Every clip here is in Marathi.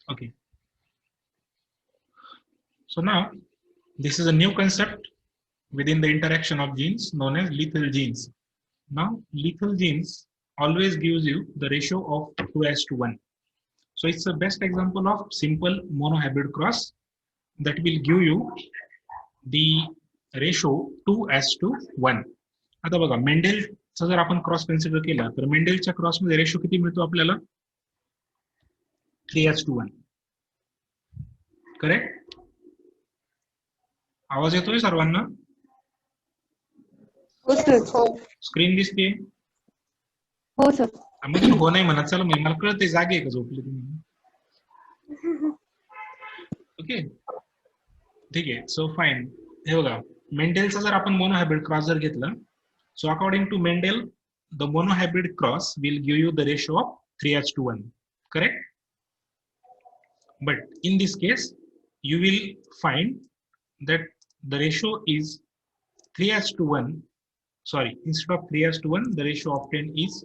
Okay. So now this is a new concept within the interaction of genes known as lethal genes. Now lethal genes always gives you the ratio of 2:1. So it's the best example of simple monohybrid cross that will give you the ratio 2:1. आता बघा मेंडेलचा जर आपण क्रॉस कन्सिडर केला तर मेंडेलच्या क्रॉस मध्ये रेशो किती मिळतो आपल्याला 3:1. करेक्ट? आवाज येतोय सर्वांना? स्क्रीन दिसते? हो सर. आम्ही हो नाही म्हणत, चला मला कळते जागे आहे का झोपले तुम्ही? ओके ठीक आहे. So fine. हे बघा मेंडेलचा जर आपण मोनोहायब्रिड क्रॉस जर घेतला, so according to Mendel, the monohybrid cross will give you the ratio of 3:1, correct? But in this case, you will find that the ratio is 3:1. Sorry, instead of 3:1, the ratio obtained is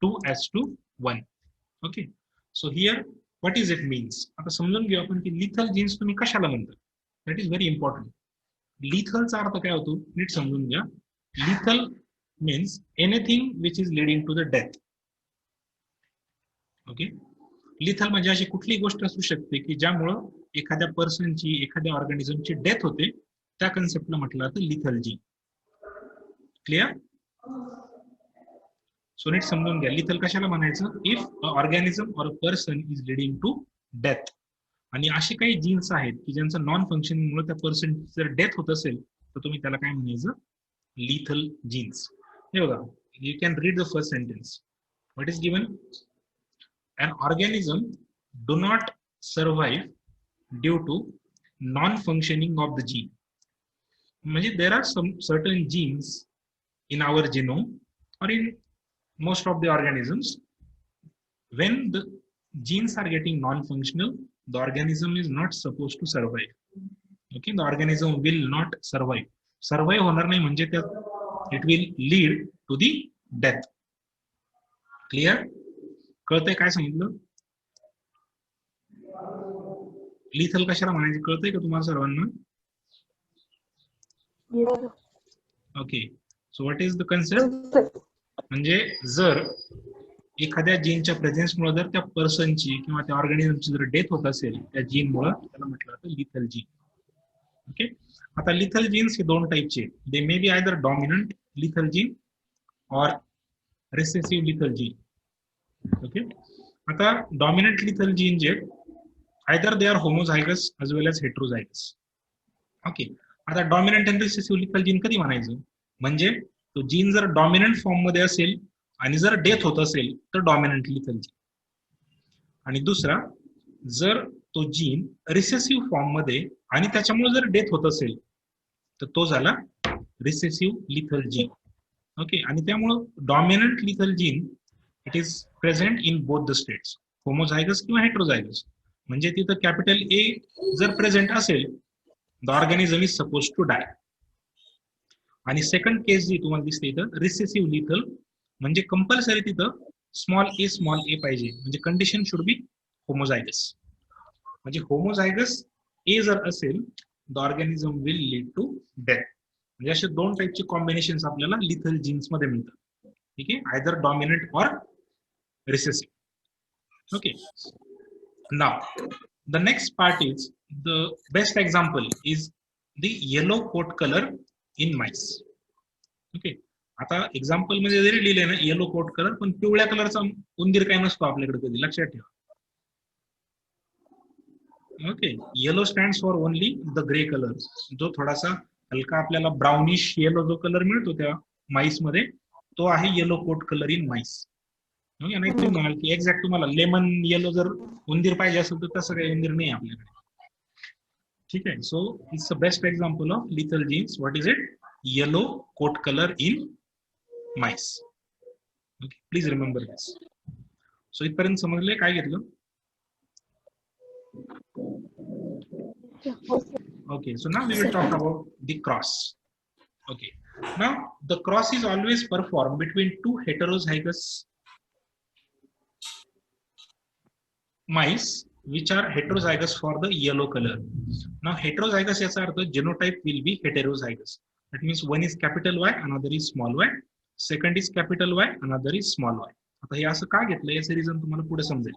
2:1. Okay. So here, what is it means? आता समजून घेऊ आपण की lethal genes तुम्ही कशाला म्हणता. That is very important. Lethal चा अर्थ काय होतो नीट समजून घ्या. Lethal means anything which is leading to the death. Okay. Lethal म्हणजे अशी कुठली गोष्ट असू शकते की ज्यामुळं एखाद्या पर्सनची एखाद्या ऑर्गॅनिझमची डेथ होते, त्या कन्सेप्टला म्हटलं जातं लिथल जीन. क्लिअर? सो नीट समजून घ्या लिथल कशाला म्हणायचं, if a organism or a person is leading to death. आणि असे काही जीन्स आहेत की ज्यांचं नॉन फंक्शनिंगमुळे त्या पर्सनची जर डेथ होत असेल तर तुम्ही त्याला काय म्हणायचं, lethal genes. You can read the first sentence. What is given? An organism do not survive due to non-functioning of the gene. There are some certain genes in our genome or in most of the organisms. When the genes are getting non-functional, the organism is not supposed to survive. Okay, the organism will not survive. Survive होणार नाही म्हणजे it will lead to the death. Clear? कळतंय काय सांगितलं? लिथल कशाला म्हणायचं कळतंय का तुम्हाला सर्वांना? Okay. So what is the concept? म्हणजे जर एखाद्या जीनच्या प्रेझेन्समुळे जर त्या पर्सनची किंवा त्या ऑर्गॅनिझमची जर डेथ होत असेल त्या जीनमुळे, त्याला म्हटलं जातं लिथल जीन. ओके. आता लिथल जीन्स हे दोन टाईपचे आहेत. They may be either dominant lethal gene or recessive lethal gene. Okay. आता dominant lethal gene जे either they are homozygous as well as heterozygous. Okay. आता dominant and recessive lethal gene कधी म्हणायचं, म्हणजे तो जीन जर डॉमिनंट फॉर्म मध्ये असेल आणि जर डेथ होत असेल तर डॉमिनंट लिथल जीन, आणि दुसरा जर तो जीन रिसेसिव्ह फॉर्म मध्ये आणि त्याच्यामुळे जर डेथ होत असेल तर तो झाला रिसेसिव्ह लिथल जीन. ओके. आणि त्यामुळं dominant lethal gene it is present in both the states, homozygous किंवा हेट्रोझायगस. म्हणजे तिथं कॅपिटल ए जर प्रेझेंट असेल the organism is suppose to die. आणि सेकंड केस जी तुम्हाला दिसते इथं रिसेसिव्ह लिथल, म्हणजे कंपल्सरी तिथं स्मॉल ए पाहिजे, म्हणजे कंडिशन शुड बी होमोझायगस. म्हणजे होमोझायगस ए जर असेल the organism will lead to death. म्हणजे असे दोन टाईपचे कॉम्बिनेशन आपल्याला लिथल जीन्स मध्ये मिळतात. ठीक आहे. Either dominant or recessive. Okay. Now the next part is the best example is the yellow coat colour in mice. Okay. आता एक्झाम्पल मध्ये जरी लिहिले ना येलो कोट कलर, पण पिवळ्या कलरचा उंदीर काय नसतो आपल्याकडे कधी, लक्षात ठेवा. Okay. Yellow stands for only the grey colour, जो थोडासा हलका आपल्याला ब्राउनिश येलो जो कलर मिळतो त्या माईस मध्ये, तो आहे yellow coat colour in mice. नाही तुम्ही म्हणाल की एक्झॅक्ट तुम्हाला लेमन येलो जर उंदीर पाहिजे असेल तर तसं काही उंदीर नाही आपल्याकडे. ठीक आहे. So it's the best example of lethal genes. What is it? Yellow coat colour in mice. Okay. Please remember this. So इथपर्यंत समजले काय घेतलं? Okay, so now we will talk about the cross. Okay, now the cross is always performed between two heterozygous mice which are heterozygous for the yellow color. Now heterozygous याचा अर्थ genotype will be heterozygous. That means one is capital Y, another is small y. Second is capital Y, another is small y. आता हे असं का घेतलं याचं रिझन तुम्हाला पुढे समजेल.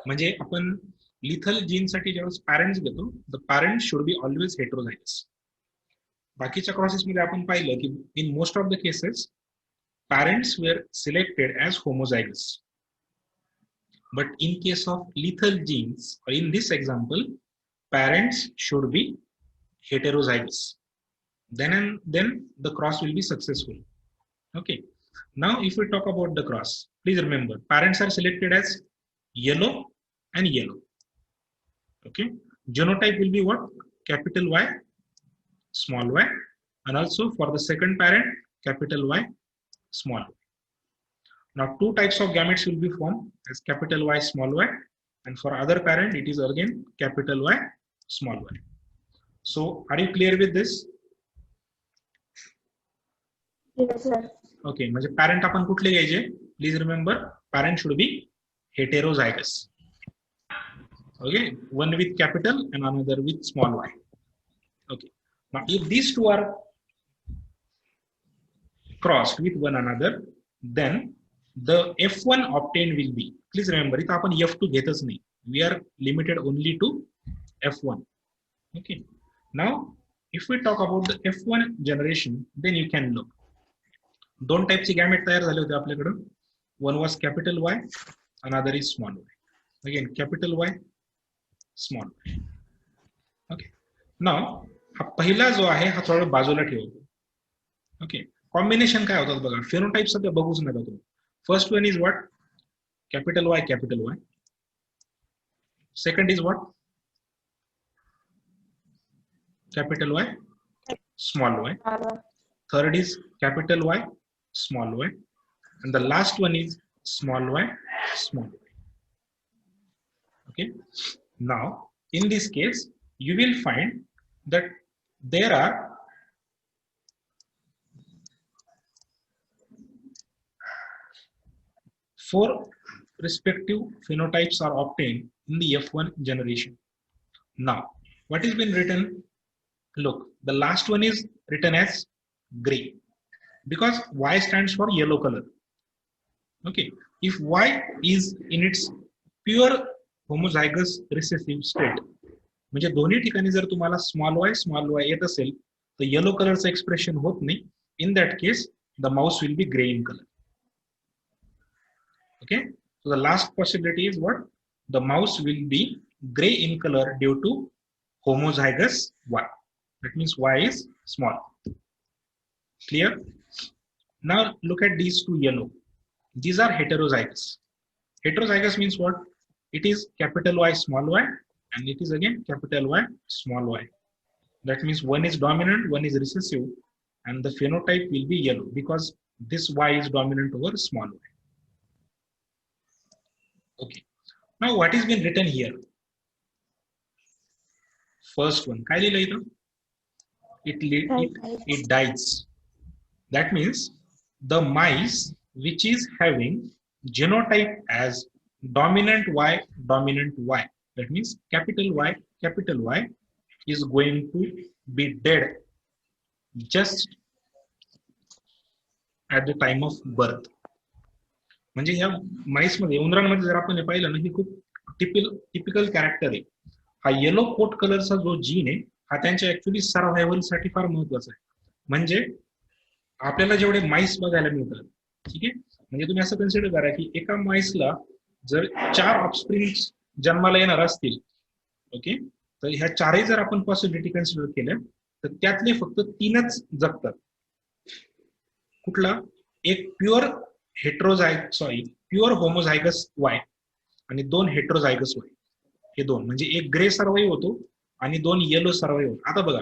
म्हणजे आपण लिथल जीन साठी ज्यावेळेस पॅरेंट्स घेतो, the parents should be always heterozygous. बाकीच्या क्रॉसेस मध्ये आपण पाहिलं की in most of the cases parents were selected as homozygous. But in case of lethal genes, or in this example, parents should be heterozygous. Then the cross will be successful. Okay. Now, if we talk about the cross, please remember, parents are selected as yellow and yellow. Okay. Genotype will be what? Capital Y, small y, and also for the second parent, capital Y, small y. Now, two types of gametes will be formed as capital Y, small y, and for other parent, it is again capital Y, small y. So, are you clear with this? Yes, sir. Okay, म्हणजे parent आपण कुठले घ्यायचे? Please remember, parent should be heterozygous. Okay, one with capital and another with small y. Okay, now if these two are crossed with one another, then the F1 obtained will be, please remember, इथं आपण F2 घेतच नाही. We are limited only to F1. Okay. Now, if we talk about the F1 generation, then you can look. दोन टाइपचे गॅमेट तयार झाले होते आपल्याकडे. One was capital Y, another is small y. Again, capital Y, small y. Okay. Now, हा पहिला जो आहे हा थोडा बाजूला ठेवतो. Okay. कॉम्बिनेशन काय होतात बघा. फेनोटाइप सध्या बघूच नका तुम्ही. First one is what? Capital Y, capital Y. Second is what? Capital Y, small y. Third is capital Y, small y. And the last one is small y, small y. Okay. Now, in this case, you will find that there are four respective phenotypes are obtained in the F1 generation. Now, what has been written? Look, the last one is written as gray because Y stands for yellow color. Okay, if Y is in its pure homozygous recessive state, म्हणजे दोन्ही ठिकाणी जर तुम्हाला small y येत असेल तर येलो कलरचं एक्सप्रेशन होत नाही. In that case, the mouse will be gray in color. Okay, so the last possibility is what? The mouse will be gray in color due to homozygous Y. That means Y is small. Clear? Now look at these two yellow. These are heterozygous. Heterozygous means what? It is capital Y, small y, and it is again capital Y, small y. That means one is dominant, one is recessive, and the phenotype will be yellow because this Y is dominant over small y. Okay. Now what is been written here? First one. काय लिहिलं इथं? It dies. That means the mice which is having genotype as dominant Y, that means capital Y is going to be dead just at the time of birth. म्हणजे ह्या माईस मध्ये उंदरांमध्ये जर आपण हे पाहिलं ना, ही खूप टिपिकल कॅरेक्टर आहे. हा येलो कोट कलरचा जो जीन आहे हा त्यांच्या ऍक्च्युली सर्व्हायव्हल साठी फार महत्वाचा आहे. म्हणजे आपल्याला जेवढे माईस बघायला मिळतात, ठीक आहे, म्हणजे तुम्ही असं कन्सिडर करा की एका माईसला जर 4 ऑफस्प्रिंग जन्माला येणार असतील, ओके, तर ह्या चारही जर आपण पॉसिबिलिटी कन्सिडर केल्या तर त्यातले फक्त 3च जगतात. कुठला? एक प्युअर प्युअर होमोझायगस Y आणि 2 हेट्रोझायगस Y. हे दोन म्हणजे एक ग्रे सर्वाइव्ह होतो आणि 2 येलो सर्वाइव्ह होतो. आता बघा,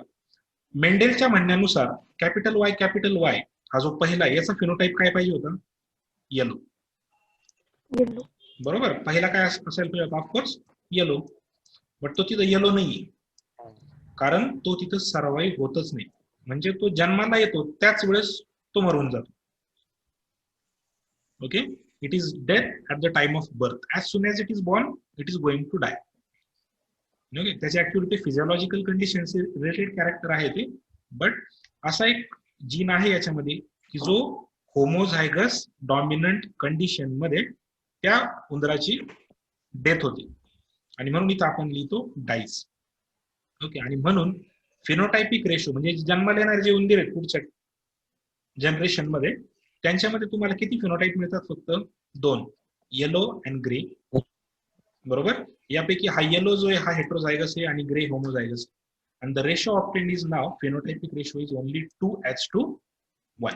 मेंडेलच्या म्हणण्यानुसार कॅपिटल Y हा जो पहिला याचा फिनोटाइप काय पाहिजे होता? येलो. बरोबर. पहिला काय असेल पाहिजे होता? Of course yellow. बट तो तिथं येलो नाहीये कारण तो तिथं सर्वाइव्ह होतच नाही. म्हणजे तो जन्माला येतो त्याच वेळेस तो मरून जातो. Okay, it is death at the time of birth. As soon as it is born, it is going to die. Okay, त्याची actually physiological condition related character आहे ते, बट असा एक जीन आहे याच्यामध्ये की जो होमोझायगस डॉमिनंट कंडिशन मध्ये त्या उंदराची डेथ होते आणि म्हणून इथं आपण लिहितो डाईज. ओके, आणि म्हणून फिनोटायपिक रेशो म्हणजे जन्माला येणारे जे उंदीर आहेत पुढच्या जनरेशन मध्ये, त्यांच्यामध्ये तुम्हाला किती फिनोटाइप मिळतात? फक्त 2, येलो अँड ग्रे. बरोबर, यापैकी हा येलो जो आहे हा हेट्रोझायगस आहे आणि grey homozygous. and the ratio obtained is now phenotypic ratio is only 2:1.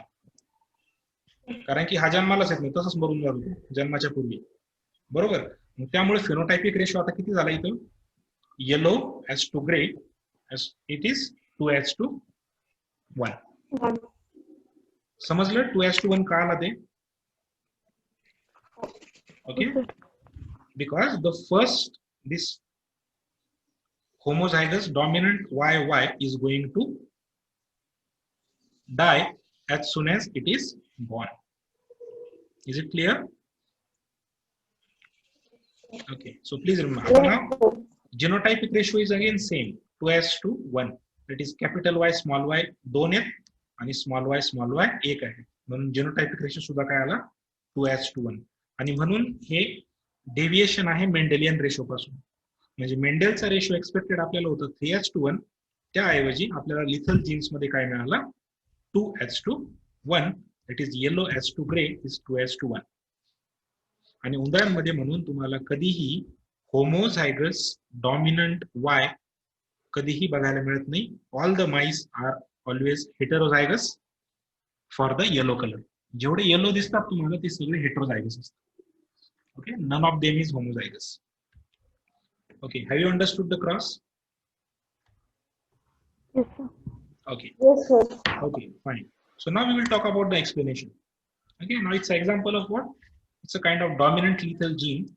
कारण की हा जन्मालाच येत नाही, तसंच मरून जातो जन्माच्या पूर्वी. बरोबर, त्यामुळे फिनोटायपिक रेशो आता किती झाला इथं? Yellow as to grey as it is 2:1. समजलं 2:1 का आला ते? Okay, because the first this homozygous dominant YY is going to die as soon as it is born. Is it clear? Okay, so please remember now genotypic ratio is again same 2:1. That is capital Y small y 2 आहेत आणि small y 1 आहे. म्हणून genotypic ratio सुद्धा काय आला? 2:1. आणि म्हणून हे डेव्हिएशन आहे मेंडेलियन रेशो पासून. म्हणजे मेंडेलचा रेशो एक्सपेक्टेड आपल्याला होतं 3:1, त्याऐवजी आपल्याला लिथल जीन्स मध्ये काय मिळाला? 2:1. That is yellow as to grey is 2:1. आणि उंदरांमध्ये म्हणून तुम्हाला कधीही होमोझायगस डॉमिनंट वाय कधीही बघायला मिळत नाही. All the mice R always heterozygous for the yellow colour. जेवढे येलो दिसतात तुम्हाला ते सगळे हेटेरोझायगस असतात. Okay, none of them is homozygous. Okay, have you understood the cross? Yes, sir. Okay. Yes, sir. Okay, fine. So now we will talk about the explanation. Okay, now it's an example of what? It's a kind of dominant lethal gene.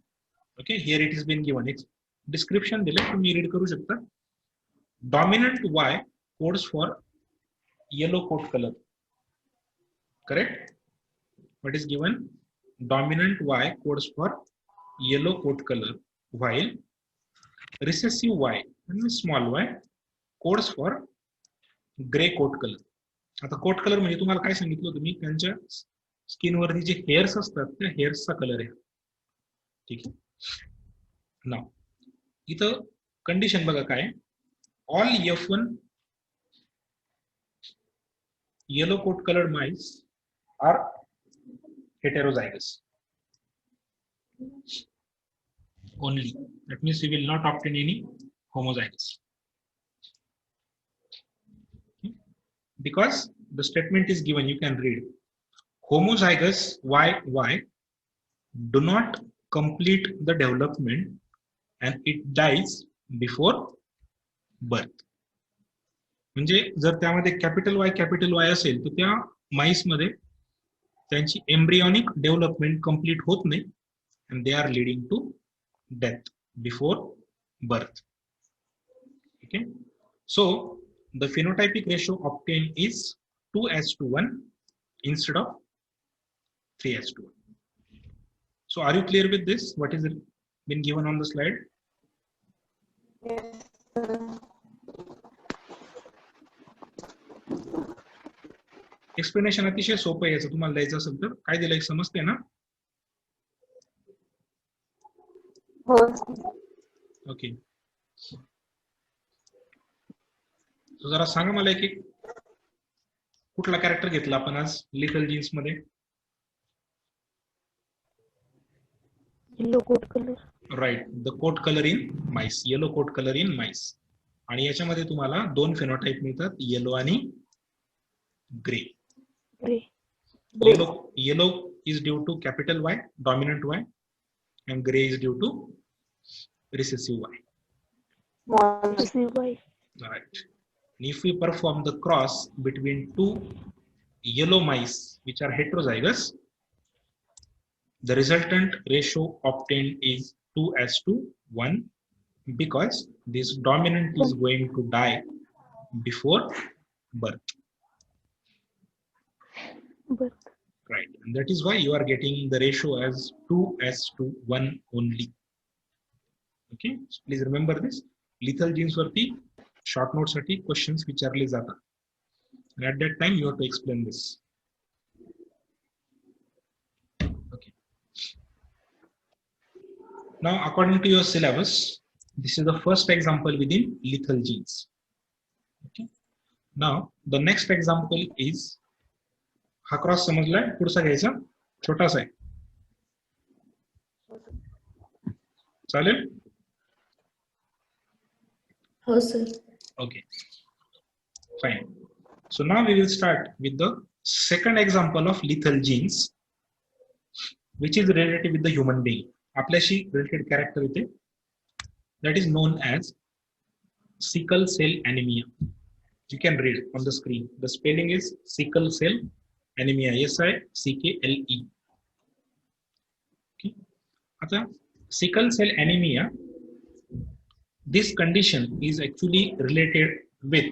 Okay, here it has been given. It's description दिले, तुम्ही read करू शकता. Dominant Y codes for yellow coat color. Correct? What is given? Dominant Y codes for yellow coat color, while recessive Y and small y codes for gray coat color. आता कोट कलर म्हणजे तुम्हाला काय सांगितलं होतं मी? त्यांच्या स्किनवरती जे हेअर्स असतात त्या हेअर्सचा कलर आहे. ठीक आहे. नाव इथं कंडिशन बघा काय? All F1 yellow coat colour mice are heterozygous only. That means we will not obtain any homozygous. Because the statement is given, you can read. Homozygous YY do not complete the development and it dies before birth. म्हणजे जर त्यामध्ये कॅपिटल Y असेल तर त्या माईस मध्ये त्यांची एम्ब्रियोनिक डेव्हलपमेंट कंप्लीट होत नाही and they are leading to death before birth. Okay, so the phenotypic ratio obtained is 2:1 instead of 3:1. So are you clear with this? What is been given on the slide? Yes, sir. Explanation अतिशय सोपं आहे. याचं तुम्हाला द्यायचं असेल तर काय दिलंय समजते ना? हो. ओके, जरा सांगा मला एक कुठला कॅरेक्टर घेतला आपण आज लिटल जीन्स मध्ये? Yellow coat colour. Right, the coat colour in mice, yellow coat colour in mice. आणि याच्यामध्ये तुम्हाला 2 फेनोटाइप मिळतात, येलो आणि grey. Yellow is due to capital Y, dominant Y, and gray is due to recessive Y. Recessive Y. Right. And if we perform the cross between 2 yellow mice which are heterozygous, the resultant ratio obtained is 2:1 because this dominant is going to die before birth. Birth. Right, and that is why you are getting the ratio as 2:1 only. Okay, so please remember this. Lethal genes वरती short note साठी questions विचारले जातात, and at that time you have to explain this. Okay. Now, according to your syllabus, this is the first example within lethal genes. Okay. Now, the next example is हा क्रॉस समजलाय, पुढचा घ्यायचा छोटासा आहे, चालेल? हो sir. Okay, fine. So now we will start with the second example of lethal genes, which is related with the human being. आपल्याशी related character इथे, that is known as sickle cell anemia. You can read on the screen. The spelling is sickle cell anemia. SICKLE. Okay. आता sickle cell anemia, this condition is actually related with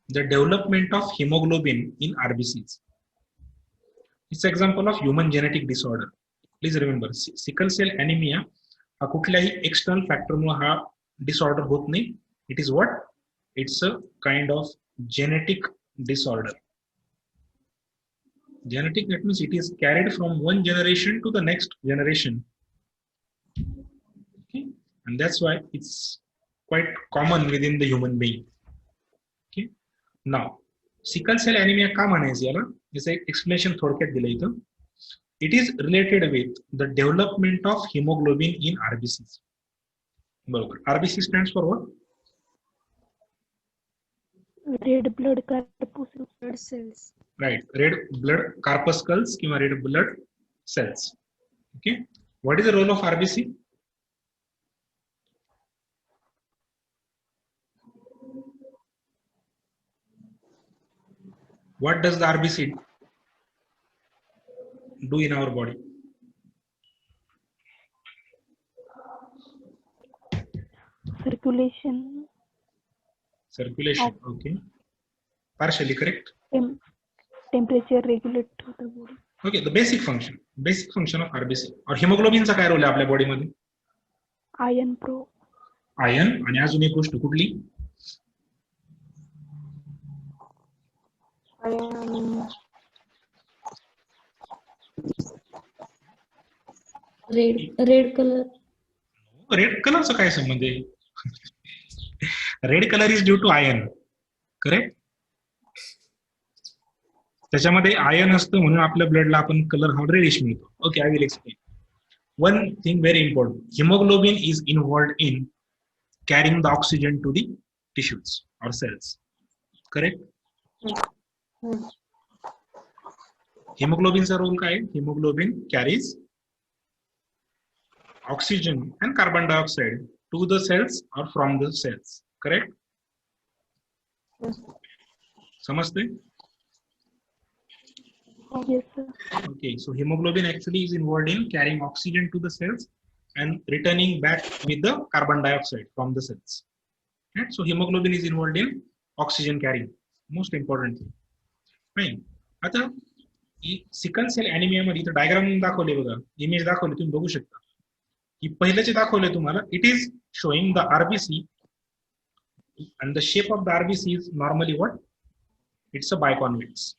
the development of hemoglobin in RBCs. It's an example of human genetic disorder. Please remember, sickle cell anemia हा कुठल्याही external factor मुळे हा disorder होत नाही. It is what? It's a kind of genetic disorder. Genetic, that means it is carried from one generation to the next generation. Okay? And that's why it's quite common within the human being. Okay? Now, sickle cell anemia का म्हणायचं याला? याचं एक explanation थोडक्यात दिलं इथं. It is related with the development of hemoglobin in RBCs. बरोबर. RBC stands for what? Red blood corpuscles. Blood cells. Right, red blood corpuscles किंवा red blood cells. Okay, what is the role of RBC? What does the RBC do in our body? Circulation. Circulation. Okay, partially correct. Temperature regulate होतं body. Okay, the basic function of RBC. और hemoglobin चा काय रोल आहे आपल्या बॉडी मध्ये? Iron pro. आयन, आणि अजून एक गोष्ट कुठली? Red colour. रेड कलरचा काय संबंध आहे? Red colour is due to ion, correct? त्याच्यामध्ये आयन असतं म्हणून आपल्या ब्लडला आपण कलर हा रेडिश मिळतो. Okay, I will explain. One thing very important, haemoglobin is involved in carrying the oxygen to the tissues और सेल्स, करेक्ट? हिमोग्लोबिनचा रोल काय? Haemoglobin carries oxygen and carbon dioxide to the cells or from the cells, correct? समजते? Yes, sir. Okay, so hemoglobin actually is involved in carrying oxygen to the cells and returning back with the carbon dioxide from the cells. Right? So hemoglobin is involved in oxygen carrying. Most important thing. Fine. आता सिकल सेल एनिमिया मध्ये इथं डायग्राम दाखवले बघा, इमेज दाखवली, तुम्ही बघू शकता. ही पहिले जे दाखवले तुम्हाला, it is showing the RBC and the shape of the RBC is normally what? It's a biconvex.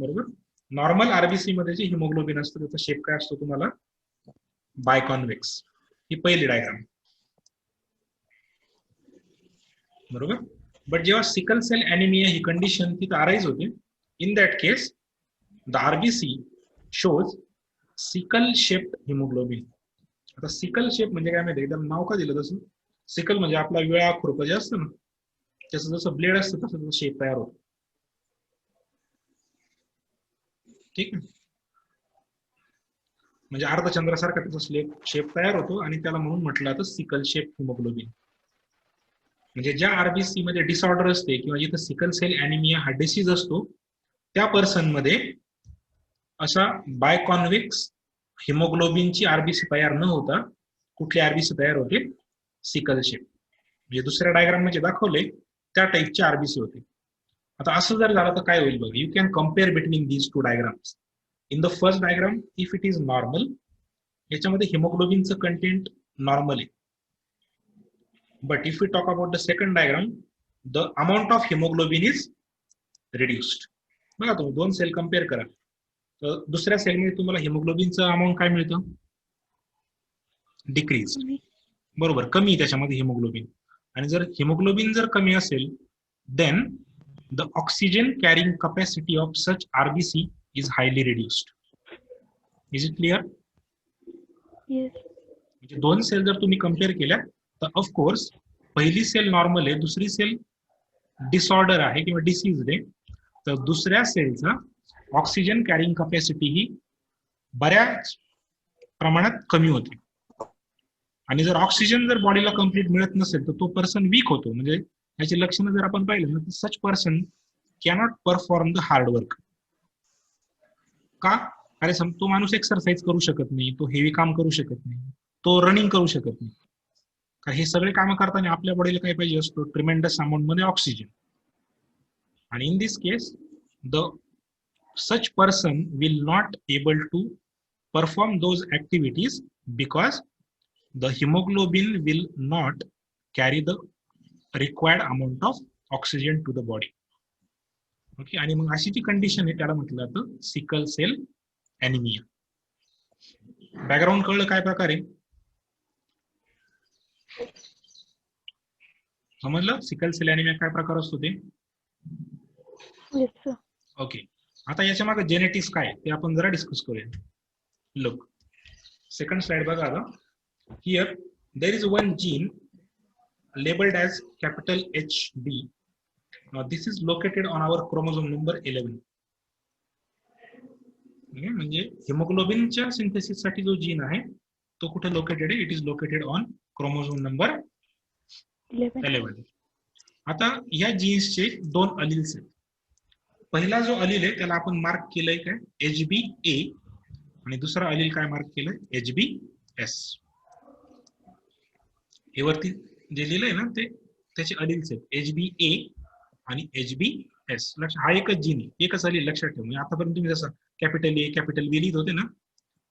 बरोबर? नॉर्मल आरबीसी मध्ये जे हिमोग्लोबिन असतं त्याचा शेप काय असतो तुम्हाला? बायकॉन्वेक्स. ही पहिली डायग्राम, बरोबर? बट जेव्हा सिकल सेल एनिमिया ही कंडिशन तिथे अराइज होते, in that case the RBC shows sickle shaped haemoglobin. आता सिकल शेप म्हणजे काय माहिती, एकदम नाव का दिलं तसं? सिकल म्हणजे आपला विळा खुरपं जे असतं ना, त्याचं जसं ब्लेड असतं तसं त्याचा शेप तयार होतो. ठीक आहे, म्हणजे अर्धचंद्रासारखा त्याचा शेप तयार होतो आणि त्याला म्हणून म्हटलं जातं सिकल शेप हिमोग्लोबिन. म्हणजे ज्या आरबीसी मध्ये डिसऑर्डर असते किंवा जिथे सिकल सेल एनिमिया हा डिसीज असतो, त्या पर्सन मध्ये असा बायकॉन्व्हेक्स हिमोग्लोबिनची आरबीसी तयार न होता कुठली आरबीसी तयार होते? Sickle shape. म्हणजे दुसऱ्या डायग्राम मध्ये दाखवले त्या टाईपची आरबीसी होते. आता असं जर झालं तर काय होईल बघा, you can compare between these two diagrams. In the first diagram if it is normal, याच्यामध्ये हिमोग्लोबिनचं कंटेंट नॉर्मल आहे. But if you talk about the second diagram, the amount of haemoglobin is reduced. बघा तुम्ही दोन सेल कम्पेअर करा, तर दुसऱ्या सेलमध्ये तुम्हाला हिमोग्लोबिनचं अमाऊंट काय मिळतं, डिक्रीज. बरोबर, कमी त्याच्यामध्ये हिमोग्लोबिन. आणि जर हिमोग्लोबिन जर कमी असेल, then the oxygen carrying capacity of such RBC is highly reduced. Is it clear? Yes. म्हणजे दोन सेल जर तुम्ही कम्पेअर केल्या तर ऑफकोर्स पहिली सेल नॉर्मल आहे, दुसरी सेल डिसऑर्डर आहे किंवा डिसीज आहे, तर दुसऱ्या सेलचा ऑक्सिजन कॅरिंग कॅपॅसिटी ही बऱ्याच प्रमाणात कमी होते. आणि जर ऑक्सिजन जर बॉडीला कम्प्लीट मिळत नसेल तर तो पर्सन वीक होतो. म्हणजे याची लक्षणं जर आपण पाहिलं ना, तर such person cannot perform the hard work. का? अरे तो माणूस एक्सरसाइज करू शकत नाही, तो हेवी काम करू शकत नाही, तो रनिंग करू शकत नाही. कारण हे सगळे काम करताना आपल्या बॉडीला काय पाहिजे असतो, ट्रिमेंडस अमाऊंट मध्ये ऑक्सिजन. आणि in this case the such person will not able to perform those activities because the hemoglobin will not carry the required amount of oxygen to the body. Okay, आणि मग अशी जी कंडिशन आहे त्याला म्हटलं जातं सिकल सेल ॲनिमिया. बॅकग्राऊंड कळलं काय प्रकारे? समजलं सिकल सेल ॲनिमिया काय प्रकार असतो ते? Yes sir. ओके, आता याच्या मागे जेनेटिक्स काय ते आपण जरा डिस्कस करूया. लुक, सेकंड स्लाइड बघा आता. Here there is one gene labeled as capital HB. Now this is located on our chromosome number 11. म्हणजे हिमोग्लोबिनच्या सिंथेसिस साठी जो जीन आहे तो कुठे लोकेटेड आहे? It is located on chromosome number 11. आता या जीन्सचे दोन अलील्स आहेत. पहिला जो अलील आहे त्याला आपण मार्क केलंय काय? HBA. आणि दुसरा अलील काय मार्क केलंय? HBS. हे वरती जे लिहिलंय ना ते त्याचे अलील्स आहेत HBA आणि HBS. हा एकच जीन आहे, एकच अलील लक्षात ठेवा. म्हणजे आतापर्यंत तुम्ही जसं कॅपिटल ए कॅपिटल बी लिहित होते ना,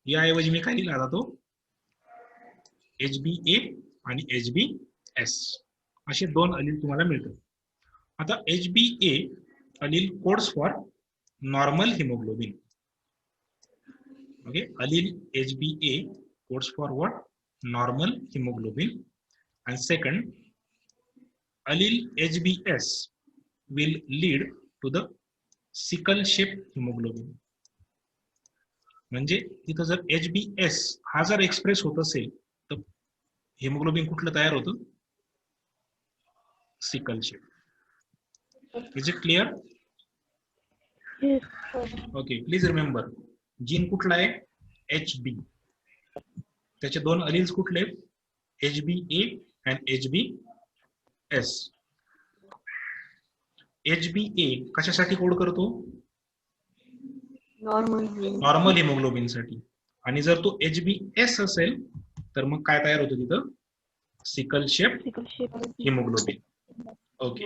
याऐवजी मी काय लिहिला जातो HBA आणि HBS असे दोन अलील तुम्हाला मिळतात. आता HBA allele codes for normal haemoglobin. Okay, allele HBA codes for what? Normal haemoglobin. And second, allele HBS will lead to the sickle shaped hemoglobin. म्हणजे तिथं जर HBS हा जर एक्सप्रेस होत असेल तर हिमोग्लोबिन कुठलं तयार होतं? Sickle shape. Is it clear? Yes. Okay, please remember gene कुठला आहे? HB. त्याचे दोन अलील्स कुठले? HBA and HBS. HBA कशासाठी कोड करतो? नॉर्मल हिमोग्लोबिन साठी. आणि जर तो HBS असेल तर मग काय तयार होतं तिथं? Sickle shape haemoglobin. ओके,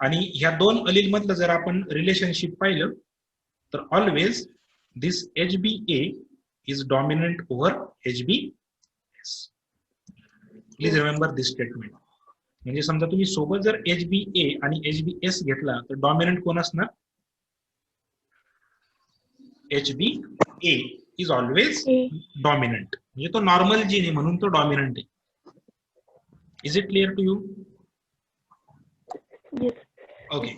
आणि ह्या दोन अलील मधलं जर आपण रिलेशनशिप पाहिलं तर always this HBA is dominant over HBS. Please remember this statement. म्हणजे समजा तुम्ही सोबत जर HBA आणि HBS घेतला तर डॉमिनंट कोण असणार? HBA is always dominant. म्हणजे तो नॉर्मल जीन आहे म्हणून तो डॉमिनंट आहे. Is it clear to you? Okay,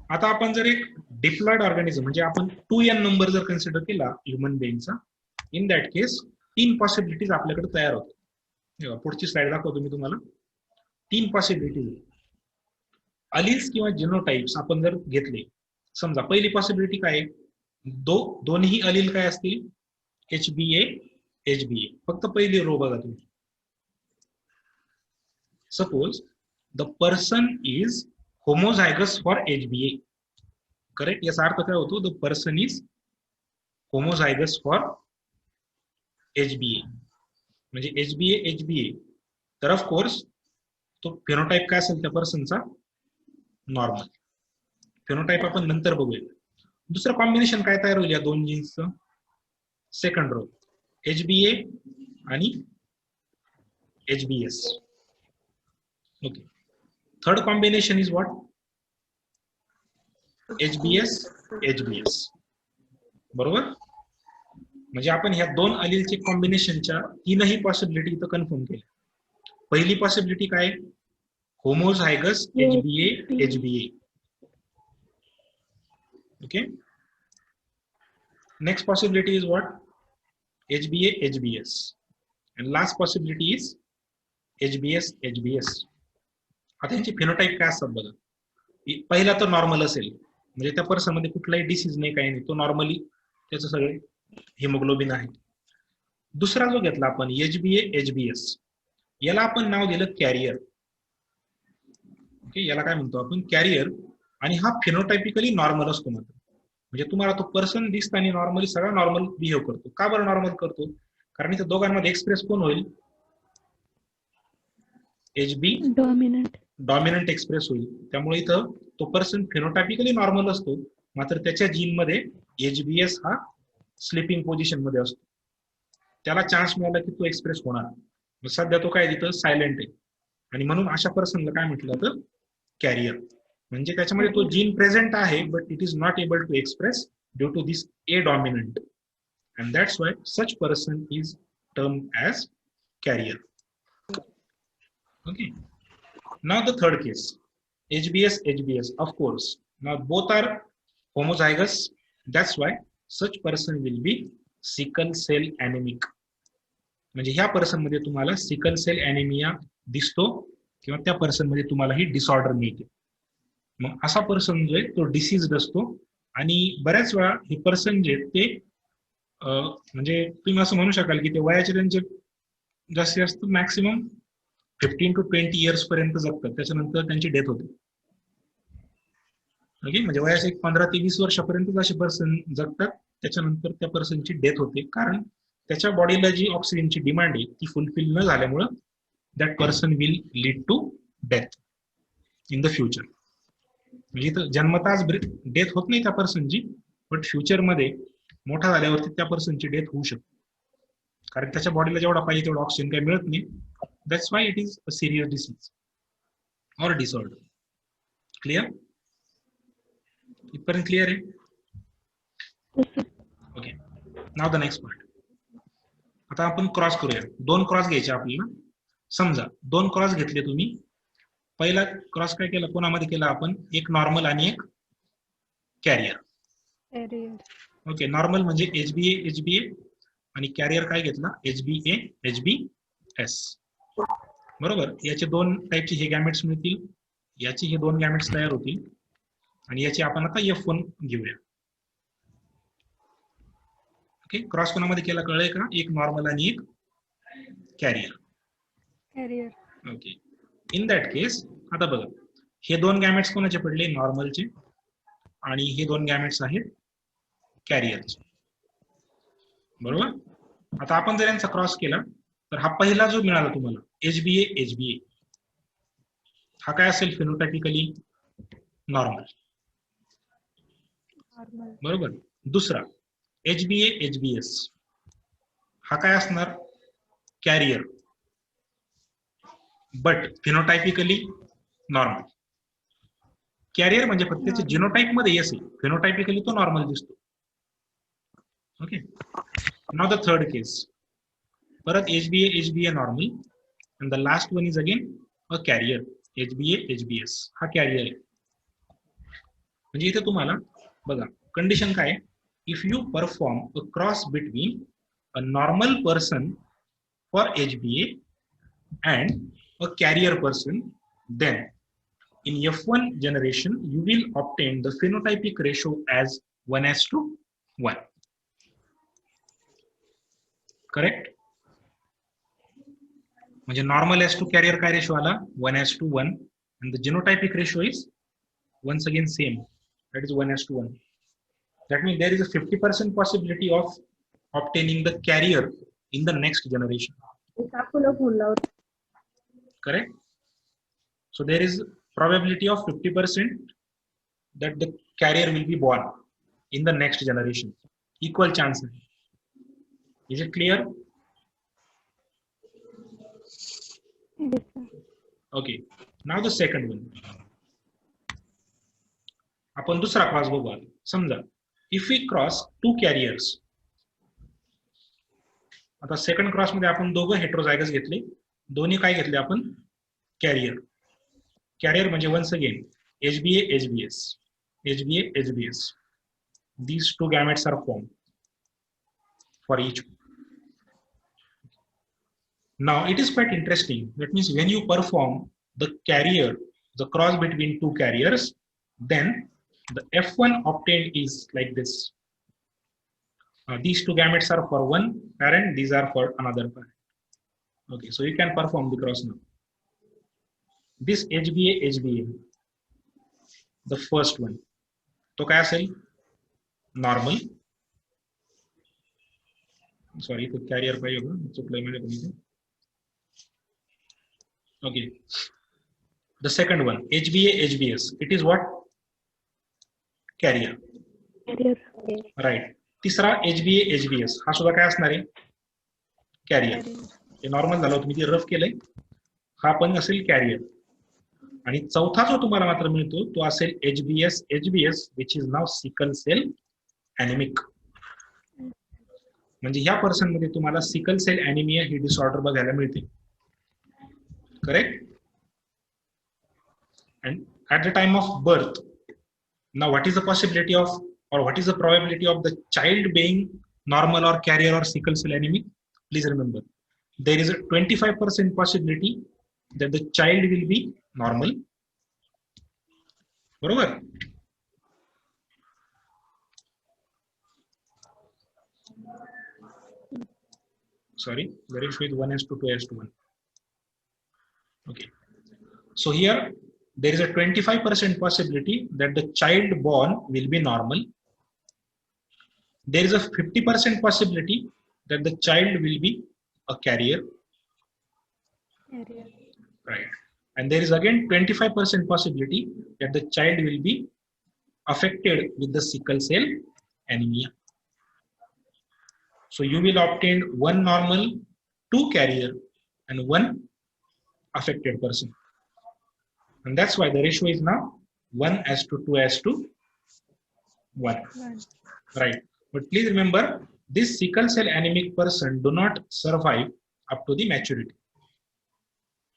आता आपण जर एक डिप्लॉइड ऑर्गॅनिझम म्हणजे आपण 2n नंबर जर कन्सिडर केला ह्युमन बेइंगचा, इन दॅट केस 3 पॉसिबिलिटीज आपल्याकडे तयार होतात. पुढची स्लाइड दाखवतो मी तुम्हाला. 3 पॉसिबिलिटीज अलील्स किंवा जिनोटाइप्स आपण जर घेतले. समजा पहिली पॉसिबिलिटी काय आहे? दोन्ही अलील काय असतील? HBA HBA. फक्त पहिली रो बघा तुम्ही. Suppose the person is homozygous for HBA. Correct? याचा अर्थ काय होतो? The person is homozygous for HBA. म्हणजे HBA HBA तर ऑफकोर्स तो फेनोटाइप काय असेल त्या पर्सनचा? नॉर्मल. फिनोटाइप आपण नंतर बघूया. दुसरं कॉम्बिनेशन काय तयार होईल या दोन जीन्सचं? सेकंड रो HbA आणि HbS. Okay. Third combination is what? HbS. बरोबर. म्हणजे आपण ह्या दोन अलीलचे कॉम्बिनेशनच्या तीनही पॉसिबिलिटी इथं कन्फर्म केल्या. पहिली पॉसिबिलिटी काय? Homozygous HbA. Okay. Next possibility is what? HbS. And last possibility is HbS. आता यांची फिनोटाइप काय असतात बघा. पहिला तर नॉर्मल असेल, म्हणजे त्या पर्सन मध्ये कुठलाही डिसीज नाही, काही नाही, तो नॉर्मली त्याचं सगळे हिमोग्लोबिन आहे. दुसरा जो घेतला आपण HbS, याला आपण नाव दिलं कॅरियर. ओके, याला काय म्हणतो आपण? कॅरियर. आणि हा फिनोटाइपिकली नॉर्मल असतो. म्हणजे तुम्हाला तो पर्सन दिसतो आणि नॉर्मली सगळा नॉर्मल बिहेव करतो. का बरं नॉर्मल करतो? कारण इथे दोघांमध्ये एक्सप्रेस कोण होईल? HB डॉमिनंट एक्सप्रेस होईल. त्यामुळे इथं तो पर्सन फिनोटाइपिकली नॉर्मल असतो, मात्र त्याच्या जीन मध्ये HbS हा स्लीपिंग पोझिशन मध्ये असतो. त्याला चान्स मिळाला की तो एक्सप्रेस होणार. सध्या तो काय तिथं सायलेंट आहे, आणि म्हणून अशा पर्सनला काय म्हटलं जातं? कॅरियर. म्हणजे त्याच्यामध्ये तो जीन प्रेझेंट आहे, but it is not able to express due to this A dominant, and that's why such person is termed as carrier. Okay. Now the third case, HbS. Of course, now both are homozygous. That's why such person will be sickle cell anemic. म्हणजे ह्या पर्सन मध्ये तुम्हाला सिकल सेल ॲनिमिया दिसतो, किंवा त्या पर्सन मध्ये तुम्हाला ही डिसऑर्डर मिळते. मग असा पर्सन जो आहे तो डिसीज असतो. आणि बऱ्याच वेळा हे पर्सन जे ते म्हणजे तुम्ही असं म्हणू शकाल की ते वयाचे त्यांचे जास्तीत जास्त मॅक्सिमम 15 to 20 इयर्स पर्यंत जगतात, त्याच्यानंतर त्यांची डेथ होते. ओके, म्हणजे वयाचे 15 ते 20 वर्षापर्यंत असे पर्सन जगतात, त्याच्यानंतर त्या पर्सनची डेथ होते. कारण त्याच्या बॉडीला जी ऑक्सिजनची डिमांड आहे ती फुलफिल न झाल्यामुळं that person will lead to death in the future. म्हणजे इथं जन्मताच डेथ होत नाही त्या पर्सनची, बट फ्युचरमध्ये मोठा झाल्यावरती त्या पर्सनची डेथ होऊ शकते, कारण त्याच्या बॉडीला जेवढा पाहिजे तेवढा ऑक्सिजन काही मिळत नाही. That's why it is a serious disease or disorder. Clear? इथपर्यंत क्लिअर आहे? Okay. Now the next point. आता आपण क्रॉस करूया. दोन क्रॉस घ्यायचे आपल्याला. समजा दोन क्रॉस घेतले तुम्ही. पहिला क्रॉस काय केला? कोणामध्ये केला आपण? एक नॉर्मल आणि एक कॅरियर. ओके, नॉर्मल म्हणजे HbA, आणि कॅरियर काय घेतला? HbS. बरोबर. याचे दोन टाईपचे हे गॅमेट्स मिळतील, याचे हे दोन गॅमेट्स तयार होतील, आणि याची आपण आता F1 घेऊया. ओके, क्रॉस कोणामध्ये केला कळलंय का? एक नॉर्मल आणि एक कॅरियर. ओके, इन दॅट केस आता बघा, हे दोन गॅमेट्स कोणाचे पडले? नॉर्मलचे, आणि हे दोन गॅमेट्स आहेत कॅरियरचे. बरोबर. आता आपण जर यांचा क्रॉस केला तर हा पहिला जो मिळाला तुम्हाला HbA, हा काय असेल? Phenotypically normal. बरोबर. दुसरा HbS, हा काय असणार? Carrier, but phenotypically normal. Carrier म्हणजे फक्त त्याच्या जिनोटाइप मध्ये असेल, फिनोटाइपिकली तो नॉर्मल दिसतो. ओके. नाउ द थर्ड केस, परत HbA normal, and the last one is again a carrier, HbS, हा कॅरियर आहे. म्हणजे इथे तुम्हाला बघा कंडिशन काय आहे? If you perform a cross between a normal person for HbA and a carrier person, then in F1 generation you will obtain the phenotypic ratio as 1:1. Correct? म्हणजे नॉर्मल एस टू कॅरियर काय रेशो आला? 1:1, and the genotypic ratio is once again same, that is 1:1. That means there is a 50% possibility of obtaining the carrier in the next generation. Correct? So there is probability of 50% that the carrier will be born in the next generation. Equal chances. Is it clear? Yes, sir. Okay. Now the second one. आपण दुसरा क्रॉस बघूया. समजा if we cross two carriers. आता सेकंड क्रॉस मध्ये आपण दोघं हेटेरोझायगस घेतले. दोन्ही काय घेतले आपण? कॅरियर. कॅरियर म्हणजे once again HBA HBS. HBA HBS. These two gametes are formed for each. Now it is quite interesting. That means when you perform the carrier, the cross between two carriers, then the F1 obtained is like this. These two gametes are for one parent, these are for another parent. Okay, so you can perform the cross now. This HBA HBA, the first one, तो काय असेल? Normal. Sorry, तो carrier पाहिजे होगा, चुकलंय माझ्याकडून. Okay. The second one, HBA HBS, it is what? Carrier. Carrier. Right. तिसरा HBA HBS, हा सुद्धा काय असणार आहे? कॅरियर. हे नॉर्मल झालं, तुम्ही ते रफ केलंय. हा पण असेल कॅरियर. आणि चौथा जो तुम्हाला मात्र मिळतो तो असेल HBS HBS, which is now sickle cell anemic. म्हणजे ह्या पर्सन मध्ये तुम्हाला सिकल सेल अॅनिमिया ही डिसऑर्डर बघायला मिळते. Correct? And at the time of birth, now what is the possibility of, or what is the probability of the child being normal or carrier or sickle cell anemic? Please remember, there is a 25% possibility that the child will be normal. बरोबर? Sorry, the ratio is 1:2, 2:1. Okay. So here there is a 25% possibility that the child born will be normal. There is a 50% possibility that the child will be a carrier. Carrier. Right. And there is again 25% possibility that the child will be affected with the sickle cell anemia. So you will obtain one normal, two carrier, and one affected person. And that's why the ratio is now 1:2:1. Right. But please remember, this sickle cell anemic person do not survive up to the maturity.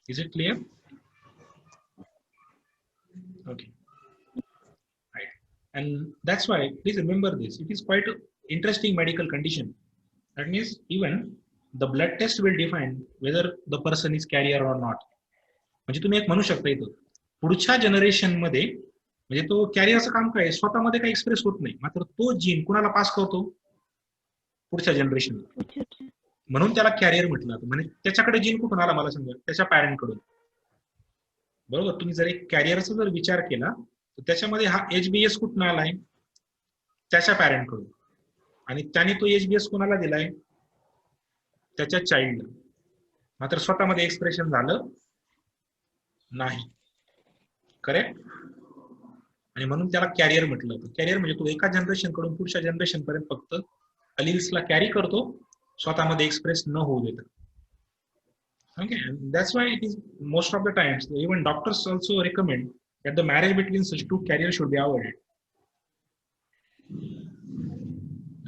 Is it clear? Okay. Right. And that's why, please remember this. It is quite an interesting medical condition. That means even the blood test will define whether the person is carrier or not. म्हणजे तुम्ही एक म्हणू शकता इथं, पुढच्या जनरेशन मध्ये म्हणजे तो कॅरियरचं काम काय, स्वतःमध्ये काही एक्सप्रेस होत नाही, मात्र तो जीन कुणाला पास करतो? पुढच्या जनरेशन. म्हणून त्याला कॅरियर म्हटलं जातं. म्हणजे त्याच्याकडे जीन कुठून आला मला सांगा? त्याच्या पॅरेंट कडून. बरोबर? तुम्ही जर एक कॅरियरचा जर विचार केला तर त्याच्यामध्ये हा HBS कुठून आलाय? त्याच्या पॅरेंट कडून. आणि त्याने तो HBS कुणाला दिलाय? त्याच्या चाइल्डला. मात्र स्वतःमध्ये एक्सप्रेशन झालं नाही. करेक्ट? आणि म्हणून त्याला कॅरियर म्हटलं जातं. कॅरियर म्हणजे तो एका जनरेशन कडून पुढच्या जनरेशन पर्यंत फक्त अलिल्सला कॅरी करतो, स्वतःमध्ये एक्सप्रेस न होऊ देता. Okay, and that's why it is most of the times even doctors also recommend that the marriage between such two carriers should be avoided.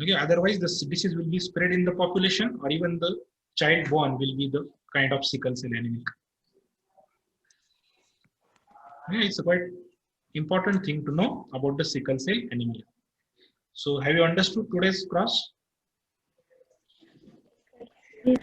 Okay, otherwise the disease will be spread in the population, or even the child born will be the kind of sickle cell anemic. Yeah, it's a quite important thing to know about the sickle cell anemia. So have you understood today's cross? Yes.